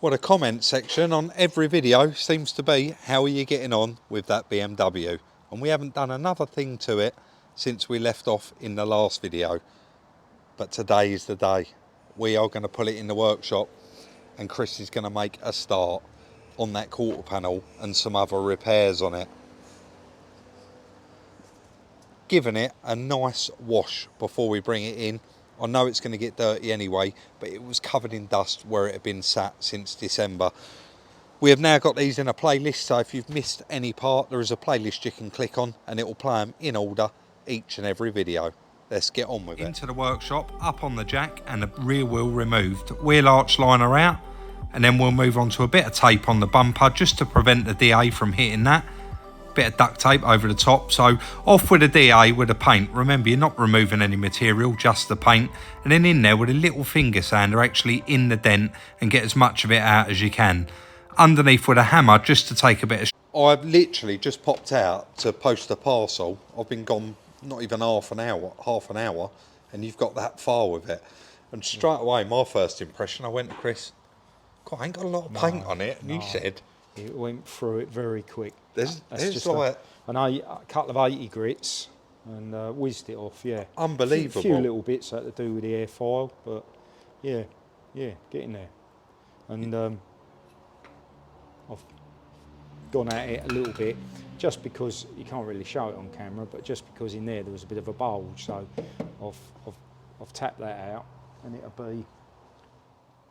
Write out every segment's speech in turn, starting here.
Well, the comment section on every video seems to be, how are you getting on with that BMW? And we haven't done another thing to it since we left off in the last video. But today is the day. We are going to put it in the workshop and Chris is going to make a start on that quarter panel and some other repairs on it. Giving it a nice wash before we bring it in. I know it's going to get dirty anyway, but it was covered in dust where it had been sat since December. We have now got these in a playlist, so if you've missed any part, there is a playlist you can click on and it will play them in order each and every video. Let's get on with it. Into the workshop, up on the jack and the rear wheel removed. Wheel arch liner out, and then we'll move on to a bit of tape on the bumper just to prevent the DA from hitting that. Bit of duct tape over the top, so off with the DA with the paint. Remember, you're not removing any material, just the paint, and then in there with a little finger sander actually in the dent and get as much of it out as you can. Underneath with a hammer just to take a bit of... I've literally just popped out to post a parcel. I've been gone not even half an hour, and you've got that far with it. And straight away, my first impression, I went to Chris, God, I ain't got a lot of paint on it, and you said... It went through it very quick. There's just like a couple of 80 grits and whizzed it off, yeah. Unbelievable. A few little bits that had to do with the airfoil, but yeah, getting there. And I've gone at it a little bit, just because you can't really show it on camera, but just because in there was a bit of a bulge, so I've tapped that out, and it'll be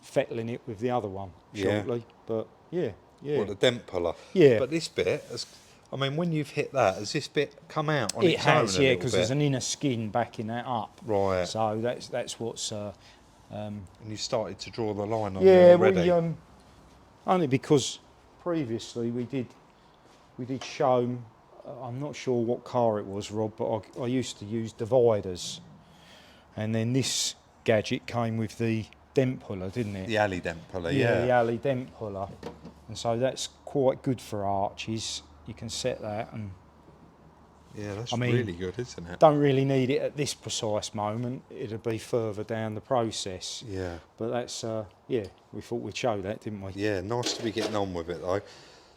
fettling it with the other one shortly. But yeah. Well, the dent puller. Yeah. But this bit, I mean, when you've hit that, has this bit come out on it its own? It has, yeah, because there's an inner skin backing that up. Right. So that's what's... and you started to draw the line on yeah, it already? Yeah, only because previously we did show, I'm not sure what car it was, Rob, but I used to use dividers. And then this gadget came with the dent puller, didn't it? The alley dent puller, yeah. The alley dent puller. And so that's quite good for arches. You can set that, and yeah, that's really good, isn't it? Don't really need it at this precise moment. It'll be further down the process. Yeah. But that's yeah, we thought we'd show that, didn't we? Yeah, nice to be getting on with it though.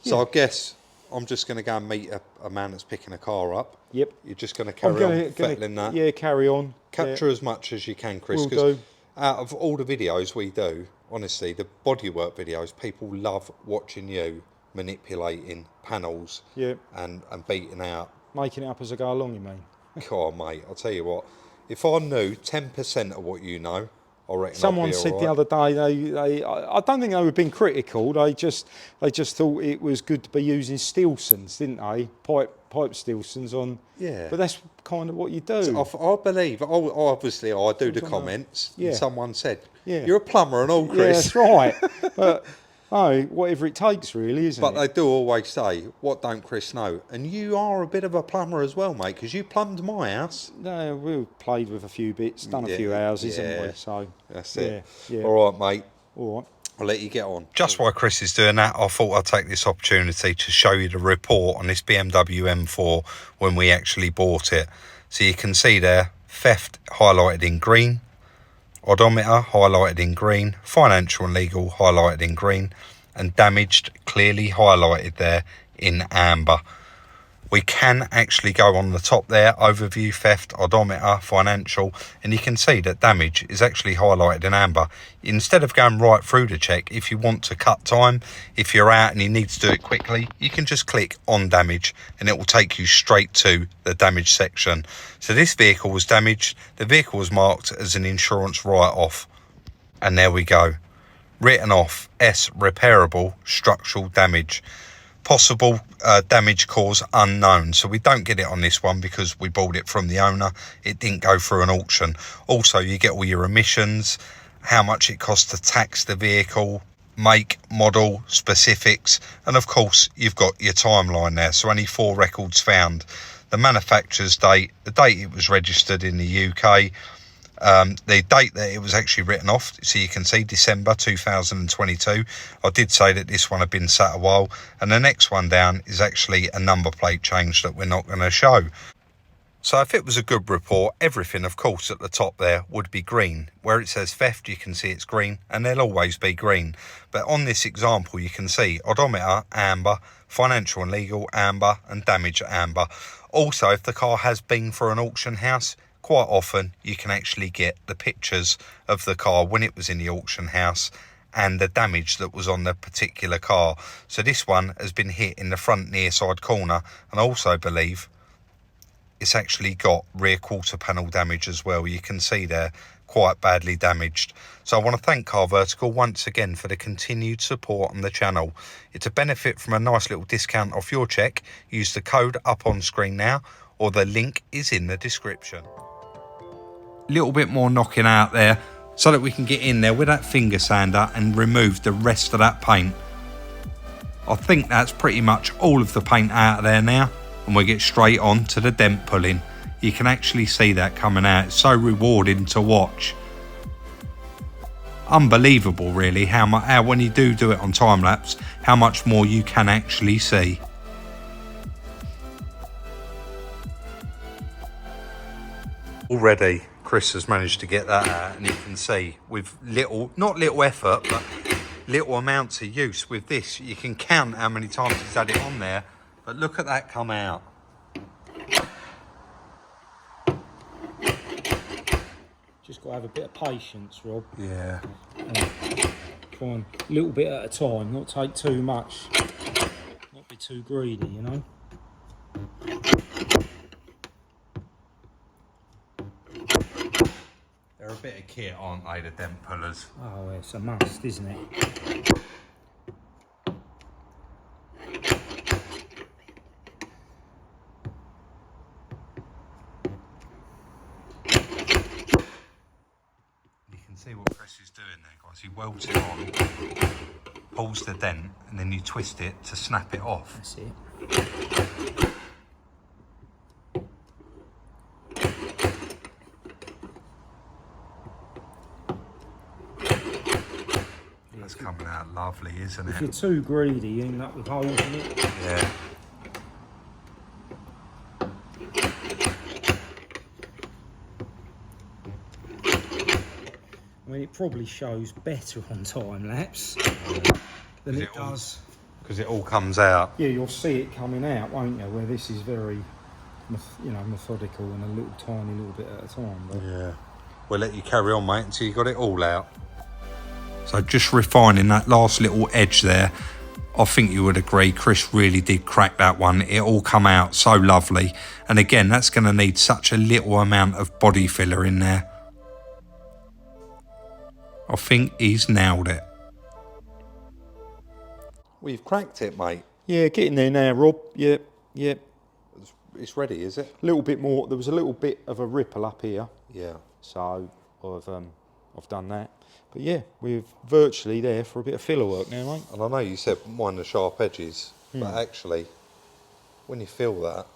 So I guess I'm just going to go and meet a man that's picking a car up. Yep. You're just going to carry on fettling that. Yeah, carry on. Capture as much as you can, Chris. Will do. Out of all the videos we do, honestly, the bodywork videos, people love watching you manipulating panels and beating out. Making it up as I go along, you mean? Come on, mate, I'll tell you what. If I knew 10% of what you know, I reckon someone I'd be said all the right. other day, I don't think they were being critical, they just thought it was good to be using Stilsons, didn't they? Pipe Stilsons on. Yeah. But that's kind of what you do. So I believe, obviously I do the comments, and someone said, you're a plumber and all, Chris. Yeah, that's right. But whatever it takes really, isn't it? But they do always say, what don't Chris know? And you are a bit of a plumber as well, mate, because you plumbed my house. No, we've played with a few bits, done a few houses, haven't we? So that's it. Yeah. All right, mate. All right. I'll let you get on. Just while Chris is doing that, I thought I'd take this opportunity to show you the report on this BMW M4 when we actually bought it. So you can see there, theft highlighted in green, odometer highlighted in green, financial and legal highlighted in green, and damaged clearly highlighted there in amber. We can actually go on the top there, overview, theft, odometer, financial, and you can see that damage is actually highlighted in amber. Instead of going right through the check, if you want to cut time, if you're out and you need to do it quickly, you can just click on damage and it will take you straight to the damage section. So this vehicle was damaged. The vehicle was marked as an insurance write-off. And there we go. Written off, S, repairable, structural damage. Possible damage cause unknown, so we don't get it on this one because we bought it from the owner. It didn't go through an auction. Also, you get all your emissions, how much it costs to tax the vehicle, make, model, specifics, and of course you've got your timeline there. So only 4 records found: the manufacturer's date, the date it was registered in the UK, the date that it was actually written off, so you can see December 2022. I did say that this one had been sat a while, and the next one down is actually a number plate change that we're not going to show. So if it was a good report, everything of course at the top there would be green. Where it says theft, you can see it's green, and they'll always be green. But on this example, you can see odometer, amber, financial and legal, amber, and damage, amber. Also, if the car has been for an auction house, quite often you can actually get the pictures of the car when it was in the auction house and the damage that was on the particular car. So this one has been hit in the front near side corner, and I also believe it's actually got rear quarter panel damage as well. You can see they're quite badly damaged. So I want to thank Car Vertical once again for the continued support on the channel. It's a benefit from a nice little discount off your check. Use the code up on screen now, or the link is in the description. Little bit more knocking out there so that we can get in there with that finger sander and remove the rest of that paint. I think that's pretty much all of the paint out of there now, and we get straight on to the dent pulling. You can actually see that coming out. It's so rewarding to watch. Unbelievable really how when you do it on time lapse, how much more you can actually see. Already Chris has managed to get that out, and you can see with not little effort, but little amounts of use with this, you can count how many times he's had it on there. But look at that come out. Just got to have a bit of patience, Rob. Yeah. Try and a little bit at a time, not take too much, not be too greedy, you know. They're a bit of kit, aren't they, the dent pullers? Oh, it's a must, isn't it? See what Chris is doing there, guys. He welds it on, pulls the dent, and then you twist it to snap it off. That's it. That's coming out lovely, isn't it? If you're too greedy, you end up with holes in it. Yeah. I mean, it probably shows better on time lapse than it does. Because it all comes out. Yeah, you'll see it coming out, won't you? Where this is very, methodical and a little tiny little bit at a time. But yeah. We'll let you carry on, mate, until you got it all out. So just refining that last little edge there, I think you would agree Chris really did crack that one. It all come out so lovely. And again, that's going to need such a little amount of body filler in there. I think he's nailed it. We've cracked it, mate. yeah, getting there now, Rob. Yep. It's ready, is it? A little bit more. There was a little bit of a ripple up here. Yeah. So I've done that. But yeah, we're virtually there for a bit of filler work now, mate. And I know you said mind the sharp edges, but actually, when you feel that,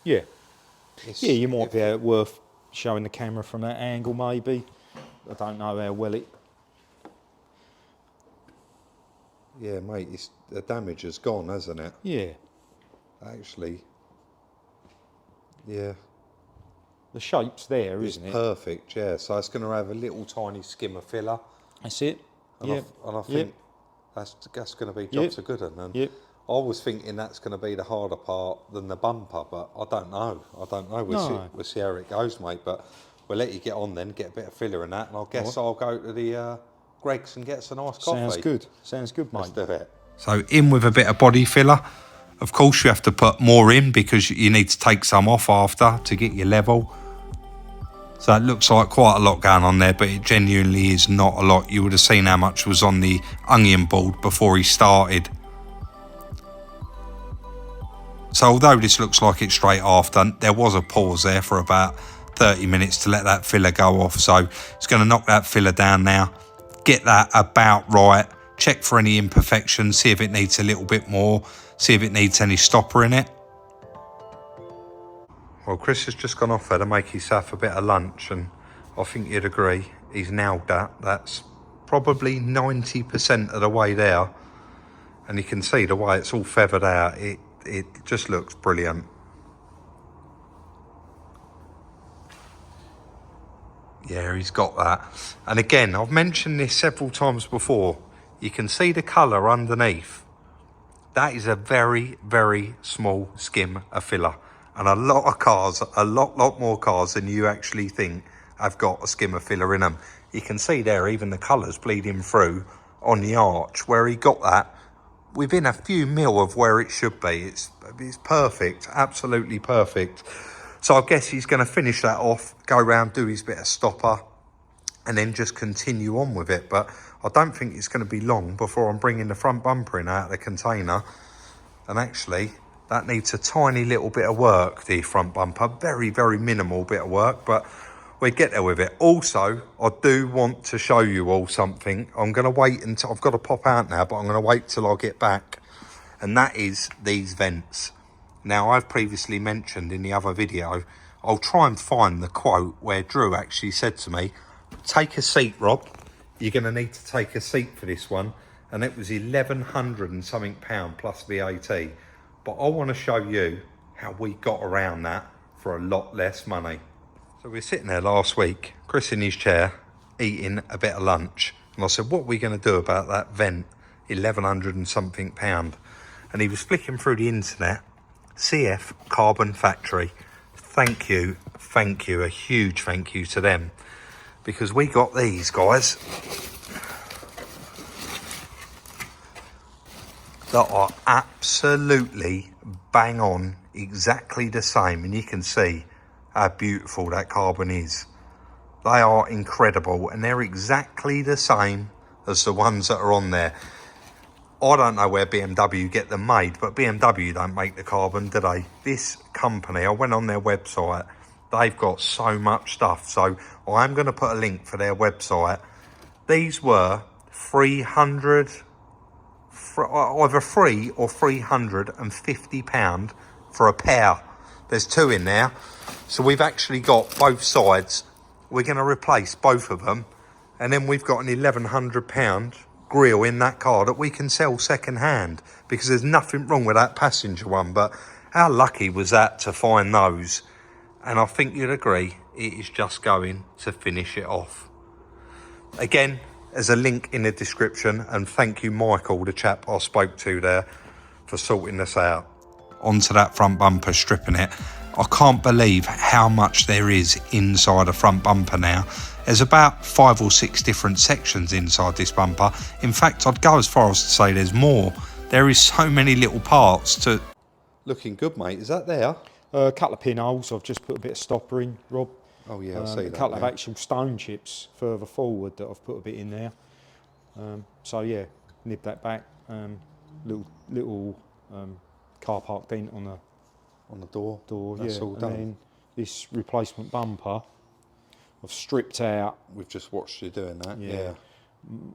Yeah, you might be worth showing the camera from that angle, maybe. I don't know how well it. Yeah, mate, the damage has gone, hasn't it? Yeah, Actually, yeah. the shape's there, It's isn't it? perfect, yeah. So it's going to have a little tiny skim of filler. That's it. And I think that's going to be jobs a good one. And I was thinking that's going to be the harder part than the bumper, but I don't know. We'll see how it goes, mate. But we'll let you get on then, get a bit of filler in that, and I guess I'll go to the Greg's and get some nice coffee. Sounds good, mate. Let's do it. So in with a bit of body filler. Of course you have to put more in because you need to take some off after to get your level. So it looks like quite a lot going on there, but it genuinely is not a lot. You would have seen how much was on the onion board before he started. So although this looks like it's straight after, there was a pause there for about 30 minutes to let that filler go off. So it's going to knock that filler down now, get that about right, check for any imperfections, see if it needs a little bit more, see if it needs any stopper in it. Well, Chris has just gone off there to make himself a bit of lunch, and I think you'd agree he's nailed that. That's probably 90% of the way there, and you can see the way it's all feathered out. It just looks brilliant. Yeah, he's got that. And again, I've mentioned this several times before. You can see the colour underneath. That is a very, very small skim of filler. And a lot of cars, a lot more cars than you actually think have got a skim of filler in them. You can see there, even the colours bleeding through on the arch, where he got that within a few mil of where it should be. It's perfect, absolutely perfect. So I guess he's going to finish that off, go around, do his bit of stopper, and then just continue on with it. But I don't think it's going to be long before I'm bringing the front bumper in out of the container. And actually, that needs a tiny little bit of work, the front bumper. Very, very minimal bit of work, but we get there with it. Also, I do want to show you all something. I'm going to wait until I've got to pop out now, but I'm going to wait till I get back. And that is these vents. Now, I've previously mentioned in the other video, I'll try and find the quote where Drew actually said to me, take a seat, Rob. You're going to need to take a seat for this one. And it was 1,100 and something pound plus VAT. But I want to show you how we got around that for a lot less money. So we were sitting there last week, Chris in his chair, eating a bit of lunch. And I said, what are we going to do about that vent? 1,100 and something pound. And he was flicking through the internet. CF Carbon Factory. Thank you, a huge thank you to them. Because we got these, guys, that are absolutely bang on, exactly the same. And you can see how beautiful that carbon is. They are incredible, and they're exactly the same as the ones that are on there. I don't know where BMW get them made, but BMW don't make the carbon, do they? This company, I went on their website, they've got so much stuff. So I'm going to put a link for their website. These were 300, either free or £350 for a pair. There's two in there. So we've actually got both sides. We're going to replace both of them. And then we've got an £1,100 grille in that car that we can sell second hand, because there's nothing wrong with that passenger one. But how lucky was that to find those? And I think you'd agree, it is just going to finish it off. Again, there's a link in the description, and thank you, Michael, the chap I spoke to there, for sorting this out. Onto that front bumper, stripping it. I can't believe how much there is inside a front bumper now. There's about 5 or 6 different sections inside this bumper. In fact, I'd go as far as to say there's more. There is so many little parts to... Looking good, mate. Is that there? A couple of pinholes. I've just put a bit of stopper in, Rob. Oh yeah, I see that. A couple of actual stone chips further forward that I've put a bit in there. So yeah, nib that back. Little car park dent on the door. That's all done. And then this replacement bumper, I've stripped out. We've just watched you doing that. Yeah.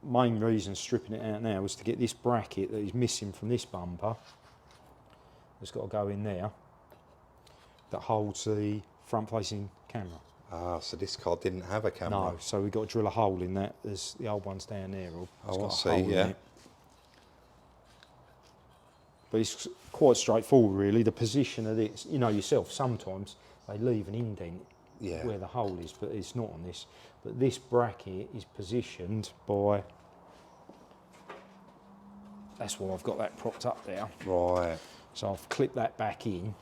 Main reason stripping it out now was to get this bracket that is missing from this bumper. It's got to go in there. That holds the front-facing camera. Ah, so this car didn't have a camera. No, so we've got to drill a hole in that. There's the old one's down there. Oh, I see, yeah. But it's quite straightforward, really. The position of this, you know yourself, sometimes they leave an indent where the hole is, but it's not on this. But this bracket is positioned by... That's why I've got that propped up there. Right. So I've clipped that back in,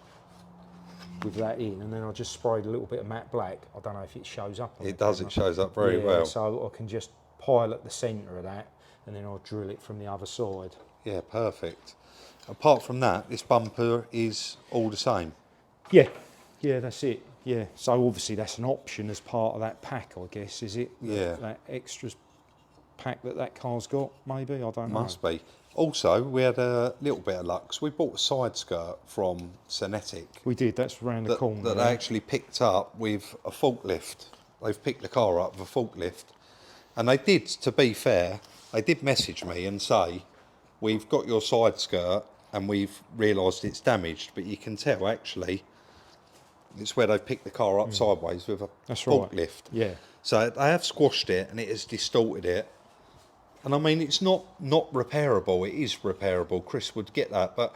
with that in, and then I just sprayed a little bit of matte black. I don't know if it shows up on It does, it shows up very well. So I can just pilot the centre of that, and then I'll drill it from the other side. Yeah, perfect. Apart from that, this bumper is all the same. Yeah, that's it. Yeah, so obviously that's an option as part of that pack, I guess, is it? Yeah. That extras pack that car's got, maybe, I don't know. Must be. Also, we had a little bit of luck. So we bought a side skirt from Cinetic. We did, that's round the corner. That they actually picked up with a forklift. They've picked the car up with a forklift. And they did, to be fair, they did message me and say, we've got your side skirt and we've realised it's damaged, but you can tell actually it's where they picked the car up sideways with a forklift. Right. Yeah. So they have squashed it and it has distorted it. And I mean, it's not repairable. It is repairable. Chris would get that, but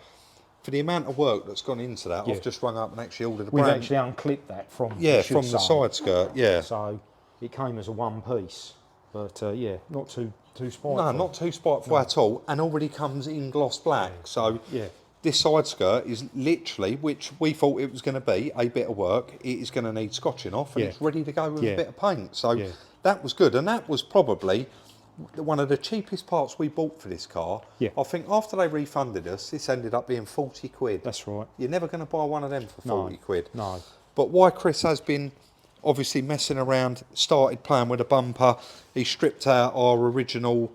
for the amount of work that's gone into that, I've just rung up and actually ordered a We've brand. actually unclipped that from from the side skirt. Yeah. So it came as a one piece. But yeah, not too spiteful. No, not too spiteful at all, and already comes in gloss black. So yeah, this side skirt is literally, which we thought it was going to be, a bit of work. It is going to need scotching off, and Yeah. it's ready to go with Yeah. a bit of paint. So Yeah. that was good, and that was probably one of the cheapest parts we bought for this car. Yeah. I think after they refunded us, this ended up being 40 quid. that's right. You're never going to buy one of them for 40 quid. No. But why Chris has been obviously messing around, started playing with a bumper, he stripped out our original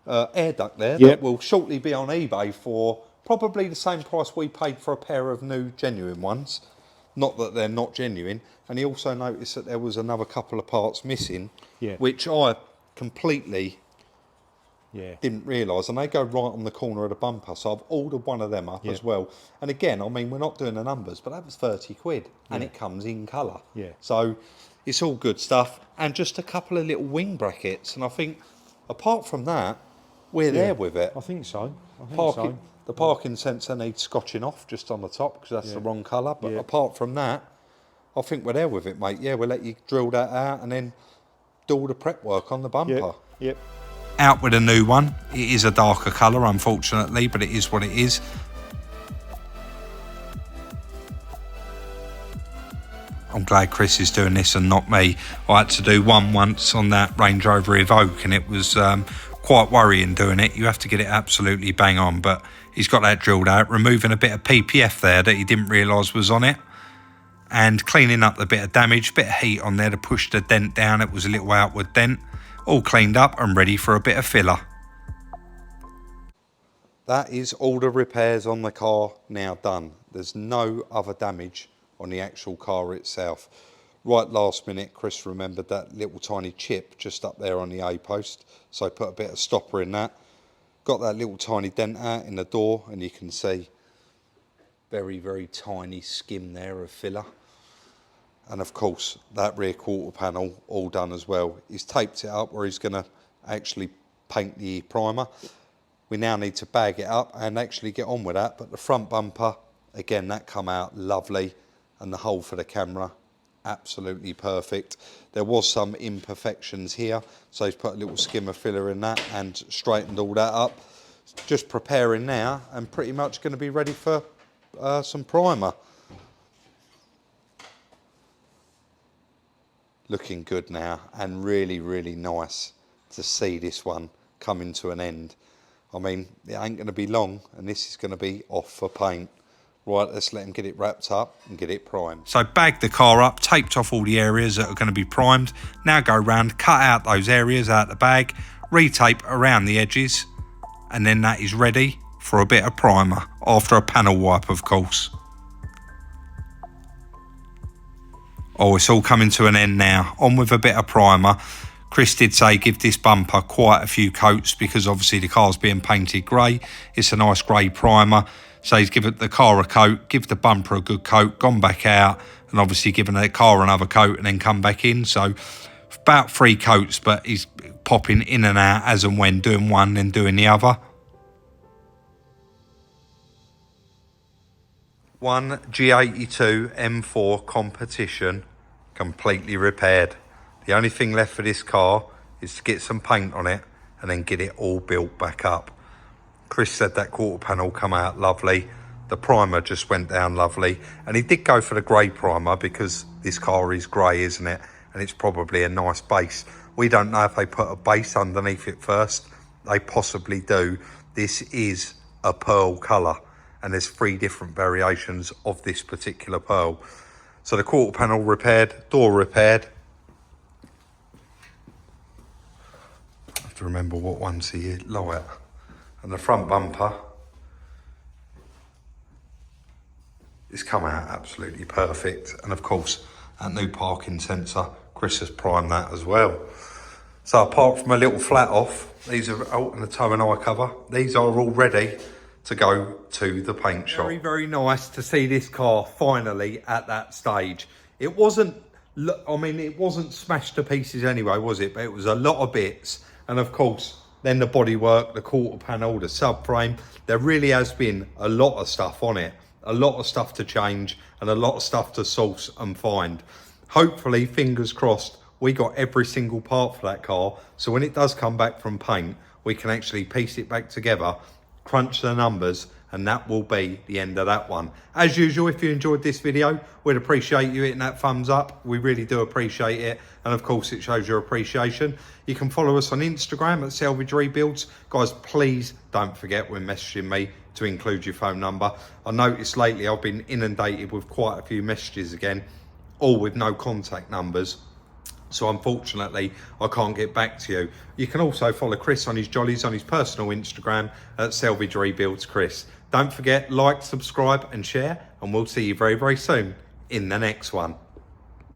air duct there that Yep. will shortly be on eBay for probably the same price we paid for a pair of new genuine ones. Not that they're not genuine. And he also noticed that there was another couple of parts missing, Yeah. which I completely Yeah. didn't realise, and they go right on the corner of the bumper, so I've ordered one of them up Yeah. as well. And again, I mean, we're not doing the numbers, but that was 30 quid, and Yeah. it comes in colour. Yeah. So it's all good stuff, and just a couple of little wing brackets, and I think apart from that, we're there with it. I think so. The parking sensor needs scotching off just on the top because that's the wrong colour, but Yeah. apart from that, I think we're there with it, mate. Yeah, we'll let you drill that out and then do all the prep work on the bumper. Yep. Yep. Out with a new one. It is a darker colour, unfortunately, but it is what it is. I'm glad Chris is doing this and not me. I had to do one once on that Range Rover Evoque, and it was quite worrying doing it. You have to get it absolutely bang on, but he's got that drilled out, removing a bit of PPF there that he didn't realise was on it, and cleaning up the bit of damage, bit of heat on there to push the dent down. It was a little outward dent. All cleaned up and ready for a bit of filler. That is all the repairs on the car now done. There's no other damage on the actual car itself. Right last minute, Chris remembered that little tiny chip just up there on the A-post, so I put a bit of stopper in that. Got that little tiny dent out in the door, and you can see very, very tiny skim there of filler. And of course, that rear quarter panel all done as well. He's taped it up where he's going to actually paint the primer. We now need to bag it up and actually get on with that. But the front bumper, again, that come out lovely. And the hole for the camera, absolutely perfect. There was some imperfections here, so he's put a little skim of filler in that and straightened all that up. Just preparing now and pretty much going to be ready for some primer. Looking good now, and really, really nice to see this one coming to an end. I mean, it ain't going to be long, and this is going to be off for paint. Right, let's let him get it wrapped up and get it primed. So bagged the car up, taped off all the areas that are going to be primed. Now go round, cut out those areas out the bag, retape around the edges, and then that is ready for a bit of primer, after a panel wipe, of course. Oh, it's all coming to an end now. On with a bit of primer. Chris did say give this bumper quite a few coats because obviously the car's being painted grey. It's a nice grey primer. So he's given the car a coat, give the bumper a good coat, gone back out, and obviously given the car another coat and then come back in. So about 3 coats, but he's popping in and out as and when, doing one then doing the other. One G82 M4 Competition, completely repaired. The only thing left for this car is to get some paint on it and then get it all built back up. Chris said that quarter panel come out lovely. The primer just went down lovely. And he did go for the grey primer because this car is grey, isn't it? And it's probably a nice base. We don't know if they put a base underneath it first. They possibly do. This is a pearl colour, and there's 3 different variations of this particular pearl. So the quarter panel repaired, door repaired. I have to remember what one's the light. And the front bumper is come out absolutely perfect. And of course, that new parking sensor, Chris has primed that as well. So apart from a little flat off, these are out in the toe and eye cover. These are all ready to go to the paint shop. Very, very nice to see this car finally at that stage. It wasn't, I mean, it wasn't smashed to pieces anyway, was it? But it was a lot of bits. And of course, then the bodywork, the quarter panel, the subframe. There really has been a lot of stuff on it. A lot of stuff to change and a lot of stuff to source and find. Hopefully, fingers crossed, we got every single part for that car. So when it does come back from paint, we can actually piece it back together, crunch the numbers, and that will be the end of that one. As usual, if you enjoyed this video, we'd appreciate you hitting that thumbs up. We really do appreciate it. And of course, it shows your appreciation. You can follow us on Instagram at Salvage Rebuilds. Guys, please don't forget when messaging me to include your phone number. I noticed lately I've been inundated with quite a few messages again, all with no contact numbers. So unfortunately, I can't get back to you. You can also follow Chris on his jollies on his personal Instagram at Salvage Rebuilds Chris. Don't forget, like, subscribe and share, and we'll see you very, very soon in the next one.